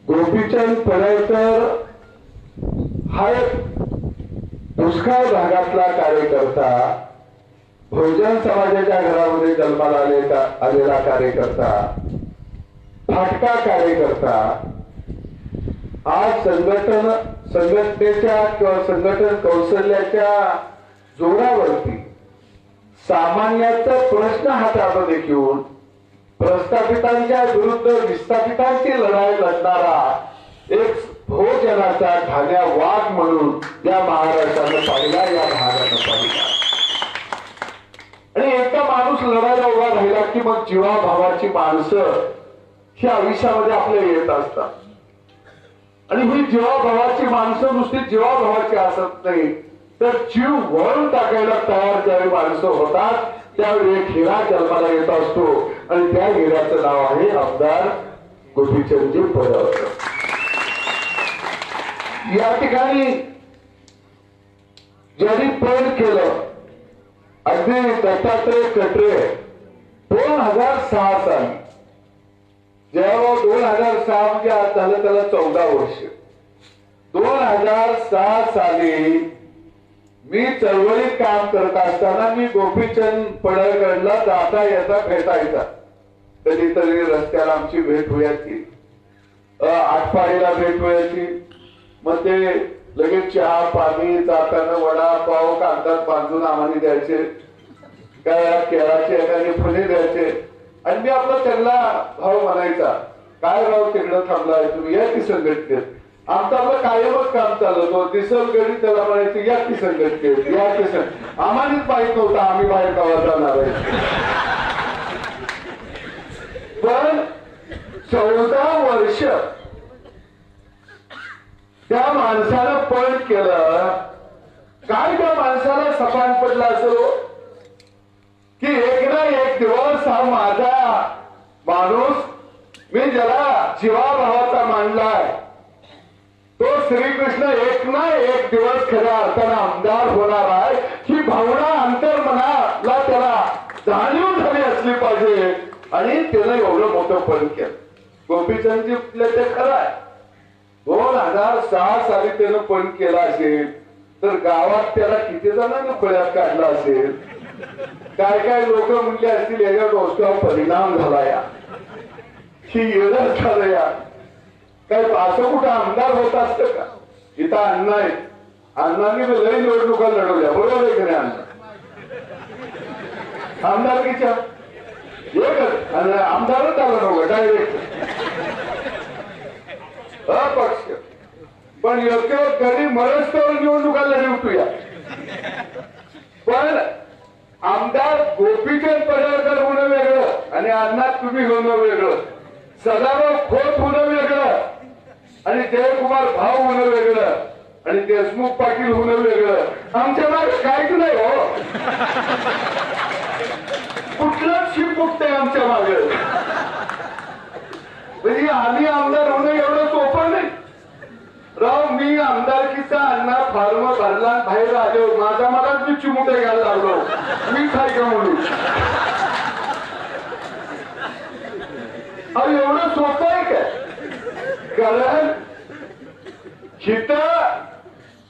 गोपीचंद पडळकर हा एक दुष्काळ भागातला कार्यकर्ता, बहुजन समाजाच्या घरामध्ये जन्माला आलेला कार्यकर्ता, फाटका कार्यकर्ता आज संघटनेच्या किंवा संघटन कौशल्याच्या जोरावरती सामान्याचा प्रश्न हातामध्ये घेऊन प्रस्थापितांच्या विरुद्ध विस्थापितांची लढाई लढणारा एक बहुजनाचा ठाण्या वाघ म्हणून या महाराष्ट्रानं पाहिला, या भागानं पाहिला. आणि एकदा माणूस लढायला उभा राहिला की मग जीवाभावाची माणसं ही आयुष्यामध्ये आपल्या येत असतात. आणि ही जीवाभावाची माणसं नुसती जीवाभावाची असत नाही, तर जीव वळून टाकायला तयार ज्यावेळी माणसं होतात त्यावेळी एक हिरा जन्माला येत असतो. आणि त्या हिऱ्याचं नाव आहे आमदार गोपीचंदजी पडळकर. या ठिकाणी ज्यांनी प्रेम केलं अगदी दत्तात्रय कटरे 2006 साली, जेव्हा 2006 म्हणजे आज झालं त्याला 14 वर्ष. 2006 साली मी चळवळीत काम करत असताना मी गोपीचंद पडळकरला जाता येता भेटायचा. कधीतरी रस्त्याला आमची भेट व्हायची, आटपाडीला भेट व्हायची. मग ते लगेच चहा पाणी, जाताना वडापाव कागदात बांधून आम्हाला द्यायचे, काय केळाचे एखादी फुले द्यायचे. आणि मी आपला त्यांना भाव म्हणायचा, काय राव तिकडं थांबलाय तुम्ही, या की संघटनेत. आमचं आपलं कायमच काम चालत होतं. दिसल गडी त्याला म्हणायचं या की संघटनेत, या की आम्हालाच माहित नव्हतं आम्ही बाहेर गावात जाणार आहे. पण 14 वर्ष त्या माणसानं पण केलं काय. त्या माणसाला सपान पडला असेल की एक ना एक दिवस हा माझा माणूस, मी ज्याला जीवाभावाचा मानलाय, तो श्रीकृष्ण एक ना एक दिवस खऱ्या अर्थानं आमदार होणार आहे, ही भावना अंतर्मनाला त्याला जाणीव झाली असली पाहिजे. आणि त्यानं एवढं मोठं पण केलं. गोपीचंदजी ते खरं आहे, 2006 साली त्यानं पण केला असेल तर गावात त्याला किती जणांना पळ्यात काढला असेल. काय काय लोक म्हणले असतील याच्या डोसक्यावर परिणाम झाला, या ही येणं झालं, या काय असं कुठं आमदार होत असतं का. इथं अण्णा आहे, अण्णांनी लय निवडणुका लढवल्या, बरोबर आहे की नाही. अण्णा आमदारकीच्या एकच आमदारच आला नव्हता डायरेक्ट अपक्ष. पण योग्य घरी मरस्तवर निवडणुका लढवतोया. पण आमदार गोपीचंद पडळकर होणं वेगळं आणि अण्णा तुम्ही होणं वेगळं, सदाभाऊ खोत होणं वेगळं आणि जयकुमार भाऊ होणं वेगळं आणि देशमुख पाटील होणं वेगळं. आमच्या मागे काहीच नाही हो, कुठलंच शिरमुक्त आहे आमच्या मागे. म्हणजे आम्ही आमदार होणं एवढं सोपं नाही राव. मी आमदारकीचा अण्णा फॉर्म भरला, बाहेर आलो, माझा मलाच मी चिमुटे घ्यायला लागलो, मी काय का म्हणून. अरे एवढं सोपं आहे काय. कारण हिथं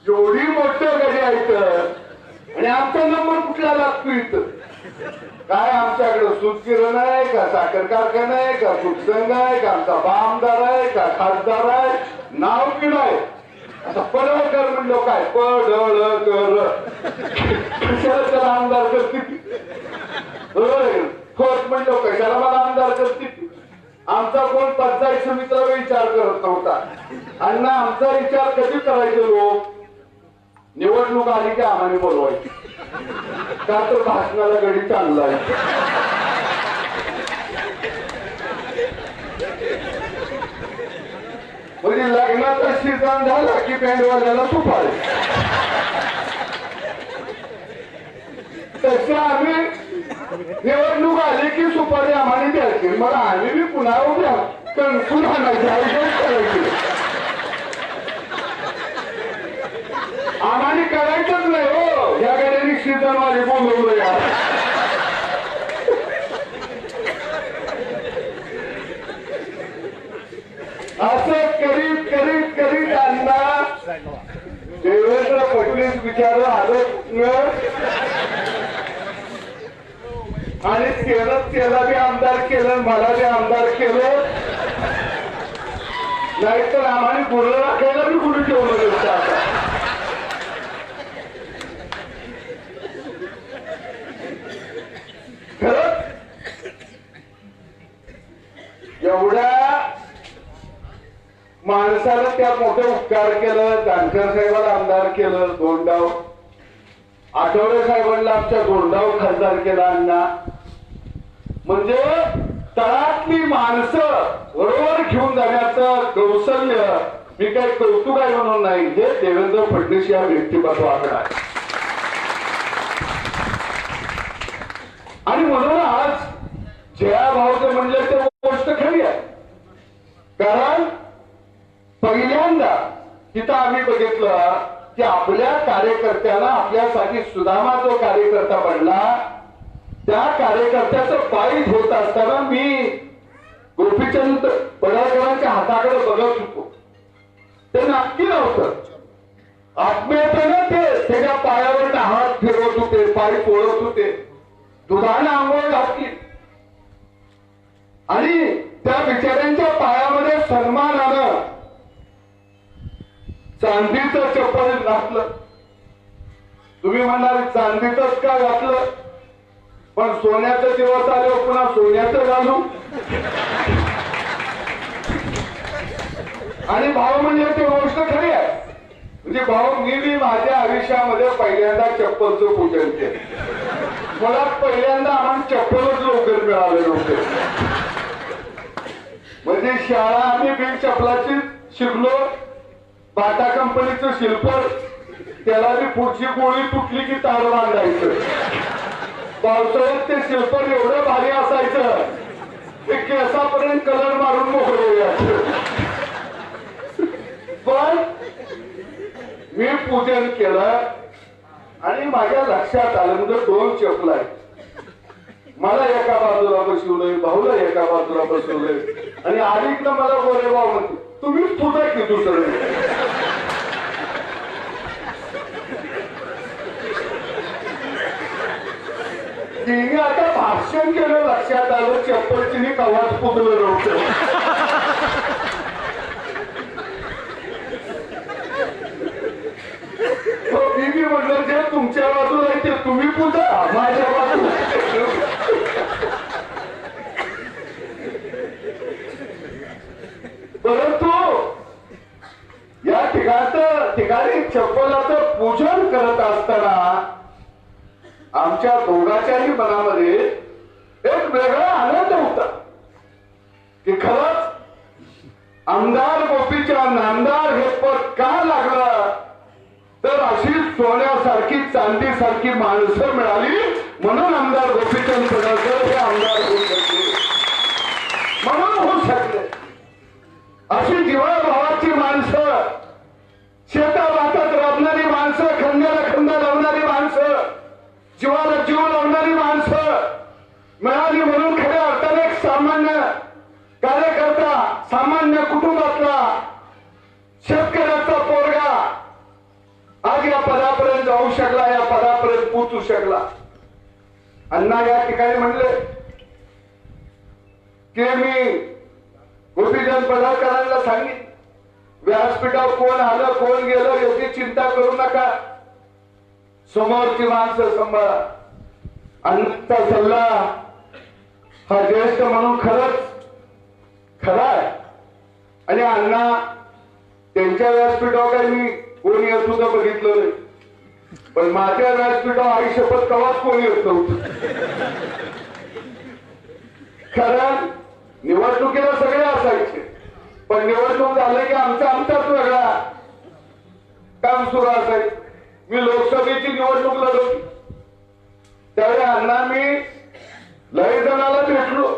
एवढी मोठं गडी आहेत आणि आमचा नंबर कुठला लागतो इथं. काय आमच्याकडे सूत किरण आहे का, साखर कारखाना आहे का, सुटसंघ आहे का, आमचा आमदार आहे का, खासदार आहे, नाव किड आहे. आता पडळकर म्हणलो काय, पडळकर कशाला त्याला आमदार करते. खोत म्हणलो कशाला मला आमदार करते. आमचा कोण पंचायत समितीला विचार करत नव्हता. अण्णा आमचा विचार कधी करायचे लोक, निवडणूक आली की आम्हाला बोलवायची, का तर भाषणाला गडी चांगला आहे. म्हणजे लग्नाचा सीझन झाला की बँडवाल्याला सुपारी. तसं आम्ही निवडणूक आली की सुपारी आम्हाला द्यायची, मग आम्ही बी पुन्हा उद्या कणकून आणायची. आम्हाला करायचंच नाही हो, या गाड्याने सीझन वाली बोलवलं या. असं बिचार आलं आणि त्याला बी आमदार केलं, मला बी आमदार केलं. नाहीतर आम्हाला गुरं राखायला बी कुणी ठेवलं नसतं. आता खरंच एवढ्या माणसानं त्या मोठे उपकार केलं. जानकर साहेबाला आमदार केलं, दोंडाव. आठवले साहेबांना आमच्या दोंडाव खासदार केला अण्णा. म्हणजे तळातली माणसं बरोबर घेऊन जाण्याचं कौशल्य मी काही कौतुक आहे म्हणून नाही, हे देवेंद्र फडणवीस या व्यक्तिमत्वाकडे आहे. आणि म्हणून आज जया भाऊचं म्हणले ते गोष्ट खरी आहे. कारण पहिल्यांदा तिथं आम्ही बघितलं की आपल्या कार्यकर्त्याला आपल्यासाठी सुदामा जो कार्यकर्ता बनला, त्या कार्यकर्त्याचं पायी होत असताना मी गोपीचंद पडळकरांच्या हाताकडे बघत होतो. ते नक्की नव्हतं आत्मीयतेनं ते त्याच्या पायावर हात फिरवत होते, पाय पोळत होते, दुधाने आंघोळ घातली आणि त्या बिचाऱ्यांच्या पायामध्ये सन्मानानं चांदीचं चप्पल घातलं. तुम्ही म्हणाल चांदीचंच का घातलं, पण सोन्याचे दिवस आले पुन्हा सोन्याचं घालू. आणि भाऊ म्हणजे ती गोष्ट खरी आहे. म्हणजे भाऊ मी माझ्या आयुष्यामध्ये पहिल्यांदा चप्पलचं पूजन केलं. मला पहिल्यांदा आम्हाला चप्पलच लवकर मिळाले नव्हते. म्हणजे शाळा आम्ही बिन चप्पलाची शिकलो. बाटा कंपनीचं शिल्पर, त्याला बी पुढची गोळी तुटली की तार बांधायचं. पावसाळ्यात ते शिल्पर एवढं भारी असायचं ते केसापर्यंत कलर मारून मोकळे यायचं. पण मी पूजन केलं आणि माझ्या लक्षात आलं म्हणजे दोन चपल आहेत. मला एका बाजूला बसवलंय, भाऊला एका बाजूला बसवलंय आणि आलीकडं मला बोले भाऊ म्हणते तुम्हीच तुझा की दुसरं. तिने आता भाषण केलं, लक्षात आलं चप्पल तिने कवाच पुजलं नव्हतं. मी म्हणलं जे तुमच्या बाजूला आहे ते तुम्ही पूजा, माझ्या बाजूला. परंतु या ठिकाणी चप्पलाचं पूजन करत असताना आमच्या दोघांच्याही मनामध्ये एक वेगळा आनंद होता की खरंच आमदार गोपीचंद, आमदार हे पद का लागलं तर अशी सोन्यासारखी चांदीसारखी माणसं मिळाली म्हणून आमदार गोपीचंद पडळकर हे आमदार होऊ शकले, म्हणून होऊ शकले. अशी जीवाभावाची माणसं, शेताबातात राबणारी माणसं, खंद्याला खंदा लावणारी माणसं, जीवाला जीव लावणारी माणसं मिळाली म्हणून खऱ्या अर्थाने एक सामान्य कार्यकर्ता, सामान्य कुटुंबातला शेतकऱ्याचा पोरगा आज या पदापर्यंत जाऊ शकला, या पदापर्यंत पोहोचू शकला. अण्णा या ठिकाणी म्हणले की मी गोपीचंद पडळकरांना सांगितलं व्यासपीठावर कोण आलं कोण गेलं याची चिंता करू नका, समोरची माणसं सांभाळा. अण्णांचा सल्ला हा ज्येष्ठ म्हणून खरंच खरा आहे. आणि अण्णा त्यांच्या व्यासपीठावर काही मी कोणी येत सुद्धा बघितलं नाही, पण माझ्या व्यासपीठावर आई शपथ कवाच कोणी येत नव्हतं. खरं निवडणुकीला सगळे असायचे, पण निवडणूक झालं की आमचाच वेगळा काम सुरू असायचं. मी लोकसभेची निवडणूक लढवली त्यावेळी अण्णा मी लय जणाला भेटलो,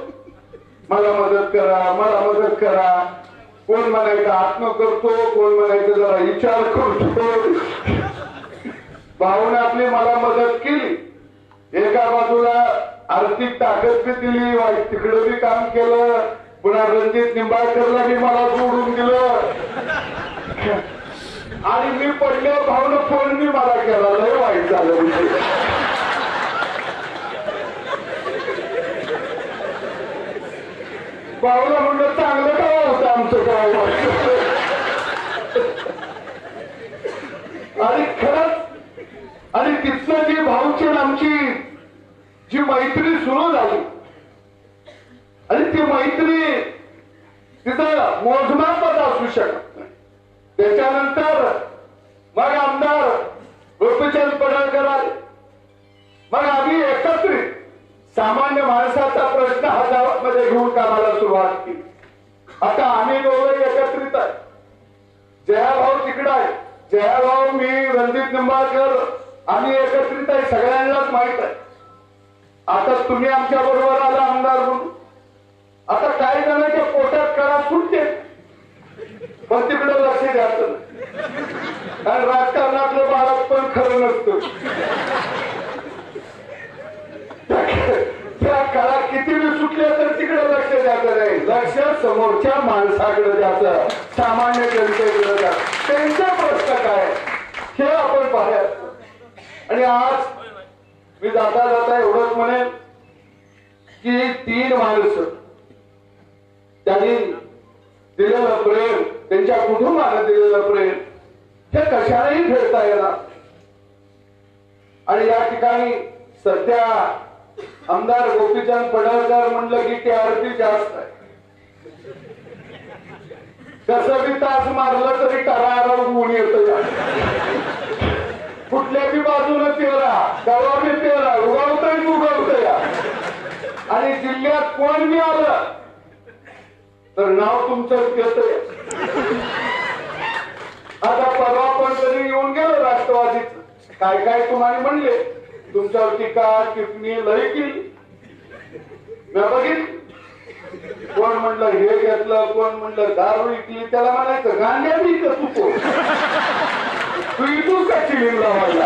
मला मदत करा, मला मदत करा. कोण म्हणायचं आत्म करतो, कोण म्हणायचं जरा विचार करतो. भाऊने आपली मला मदत केली. एका बाजूला आर्थिक ताकद बी दिली, वाईट तिकडं बी काम केलं, पुन्हा रणजित निंबाळकरला बी मला जोडून दिलं. आणि मी पडल्यावर भाऊनं फोन मी मला केला, लय वाईट झालं म्हणजे. भाऊला म्हणलं चांगलं काय होतं आमचं गाव. आणि खरंच, आणि तिथनं जी भाऊची आमची जी मैत्री सुरू झाली, आणि ती मैत्री तिथं मोजमापच असू शकत नाही. त्याच्यानंतर मग आमदार गोपीचंद पडळकर आले. मग आम्ही एकत्रित सामान्य माणसाचा प्रश्न हातामध्ये घेऊन कामाला सुरुवात केली. आता आम्ही दोघं एकत्रित आहे. जयाभाऊ तिकडे आहे, जयाभाऊ, मी, रणजित निंबाळकर, आम्ही एकत्रित आहे, सगळ्यांनाच माहित आहे. आता तुम्ही आमच्या बरोबर आला आमदार म्हणून. आता काही जणांच्या पोटात कळा सुटते, पण तिकडे लक्ष द्यायचं नाही. आणि राजकारणातलं बाळक पण खरं नसतं. त्या कळा किती बी सुटल्या तर तिकडे लक्ष द्यायचं नाही. लक्ष समोरच्या माणसाकडे द्यायचं, सामान्य जनतेकडे द्यायचं. त्यांचा प्रश्न काय हे आपण पाहायचं. आणि आज मी जाता जाता एवढंच म्हणेन की 3 माणसं त्यांनी दिलेलं प्रेम, त्यांच्या कुटुंबानं दिलेलं प्रेम हे कशालाही फेडता येणार. आणि या ठिकाणी सध्या आमदार गोपीचंद पडळकर म्हणलं की टीआरपी जास्त आहे. कसं बी तास मारलं तरी टरारा ऊन येतं. कुठल्या बी बाजूने पेरा, गवा बी पेरा, उगवतय उगवतय. आणि जिल्ह्यात कोण बी आलं तर नाव तुमचं येतंय. आता परवा पण कधी येऊन गेलो राष्ट्रवादीच, काय काय तुम्हाला म्हणले, तुमच्यावर टीका टिप्पणी लई केली. मी बघितली. कोण म्हणलं हे घेतलं, कोण म्हणलं दारू विकली. त्याला म्हणायचं गांड्या बी का तू इथून का चिलिंग लावायला.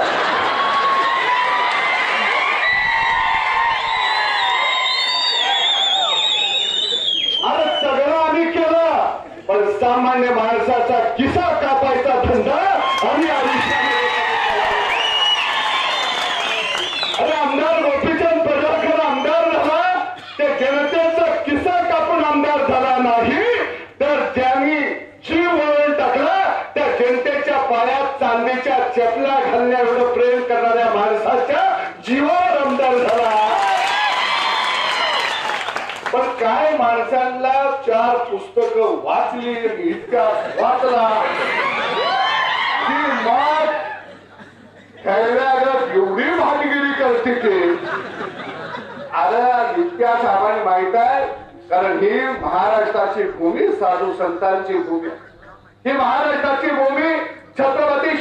अरे सगळं आम्ही केलं, पण सामान्य माणसाचा किस्सा कापायचा धंदा आम्ही आयुष्यात. अरे आमदार गोपीचंद पडळकर आमदार झाला, ते जनतेचा किस्सा कापून आमदार झाला नाही, तर ज्यांनी जीव वळून टाकला त्या जनतेच्या पायात चांदीच्या चपला घालण्या एवढं प्रेम करणाऱ्या माणसाच्या जीवावर आमदार झाला. पण काय माणसांना 4 पुस्तकं वाचली, इतिहास वाचला की मग खेळल्यागत एवढी भागीगिरी करते की. अरे इतिहास आम्हाला माहित आहे, कारण ही महाराष्ट्राची भूमी साधू संतांची भूमी, ही महाराष्ट्राची भूमी छत्रपती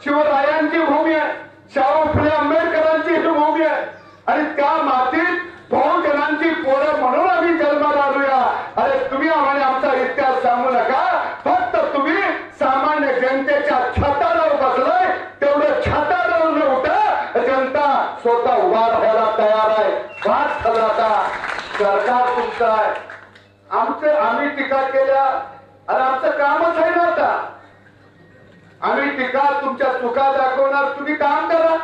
शिवरायांची भूमी आहे, शाहू फुले आंबेडकरांची ही भूमी आहे. आणि त्या मातीत बहुजनांची पोरं म्हणून आम्ही जन्माला आलोया. अरे तुम्ही आम्हाला आमचा इतिहास सांगू नका, फक्त तुम्ही सामान्य जनतेच्या छतावर बसलाय, तेवढं छतावर न उठा. जनता स्वतः उभा राहायला तयार आहे. वाच आता सरकार तुमचं आहे, आम्ही टीका केल्या आणि आमचं कामच आहे ना. आता आम्ही टीका, तुमच्या चुका दाखवणार, तुम्ही काम करा.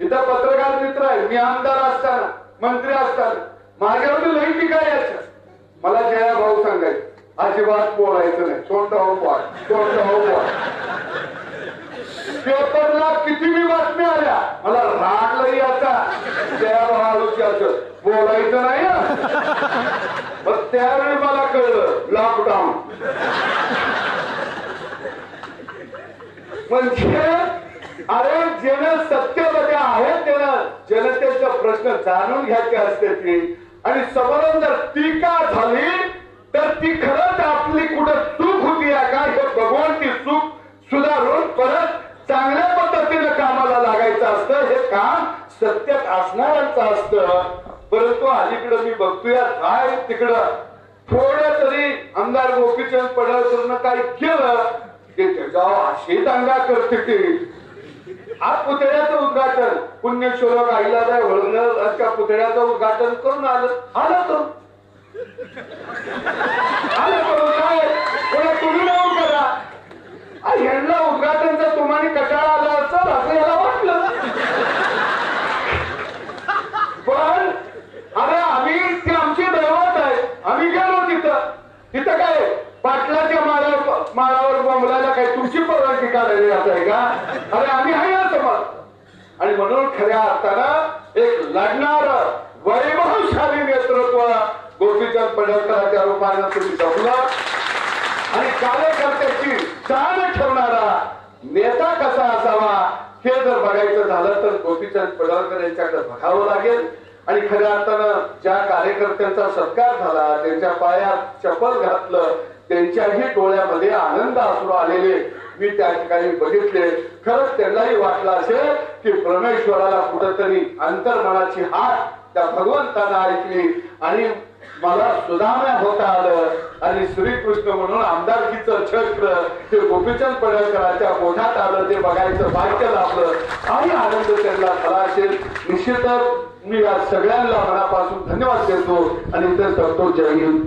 इथं पत्रकार मित्र आहे, मी आमदार असताना, मंत्री असताना माझ्यावर लई टीका यायचं. मला जया भाऊ सांगायचं अजिबात बोलायचं नाही, तोंडावर बोल, तोंडावर बोल. पेपरला किती बी बातम्या आल्या, मला राग लई याचा. जया भाऊ बोलायचं नाही. मग त्यावेळी मला कळलं लॉकडाऊन म्हणजे. अरे जन सत्तेमध्ये आहे त्याला जनतेचा प्रश्न जाणून घ्यायचे असते ती. आणि समोरून जर टीका झाली तर ती खरंच आपली कुठं चूक होती का हे बघून ती चूक सुधारून परत चांगल्या पद्धतीने कामाला लागायचं असतं. हे काम सत्यात असणाऱ्यांचं असतं. परंतु अलीकडं मी बघतोय काय तिकडं थोडं तरी आमदार गोपीचंद पडळकरनं काय केलं की त्याच्यावर अशी दंगा करते ती. आज पुतळ्याचं उद्घाटन पुण्यश्लोक अहिल्याबाई होळकरच्या पुतळ्याचं उद्घाटन करून आलं करून काय कोणा तुम्ही नाव करा. यांना उद्घाटनचा तुम्हाला कटाळा आला असेल असं याला वाटलं. पण अरे आम्ही ती आमची दैवत आहे. आम्ही गेलो तिथं काय पाटलाच्या माळावर बोंबलायला काय तुमची परवानगी काढायला जात आहे का? अरे आम्ही आहे ना समाज. आणि म्हणून खऱ्या अर्थानं एक लढणार वैभवशाली नेतृत्व गोपीचंद पडळकरांच्या रूपाने तुम्ही जपलं. आणि कार्यकर्त्याची जाण ठेवणारा नेता कसा असावा हे जर बघायचं झालं तर गोपीचंद पडळकर यांच्याकडे बघावं लागेल. आणि खऱ्या अर्थानं ज्या कार्यकर्त्यांचा सत्कार झाला, त्यांच्या पायात चप्पल घातलं, त्यांच्याही डोळ्यामध्ये आनंद अश्रू आलेले मी त्या ठिकाणी बघितले. खरंच त्यांनाही वाटलं असेल की परमेश्वराला कुठंतरी अंतर्मनाची हाक त्या भगवंतानं ऐकली आणि मला सुधाम्या होता आलं आणि श्रीकृष्ण म्हणून आमदारकीचं छत्र ते गोपीचंद पडळकरांच्या पोटात आलं. ते बघायचं भाग्य लाभलं आणि आनंद त्यांना झाला असेल. निश्चितच मी या सगळ्यांना मनापासून धन्यवाद देतो आणि इथे सांगतो जय हिंद.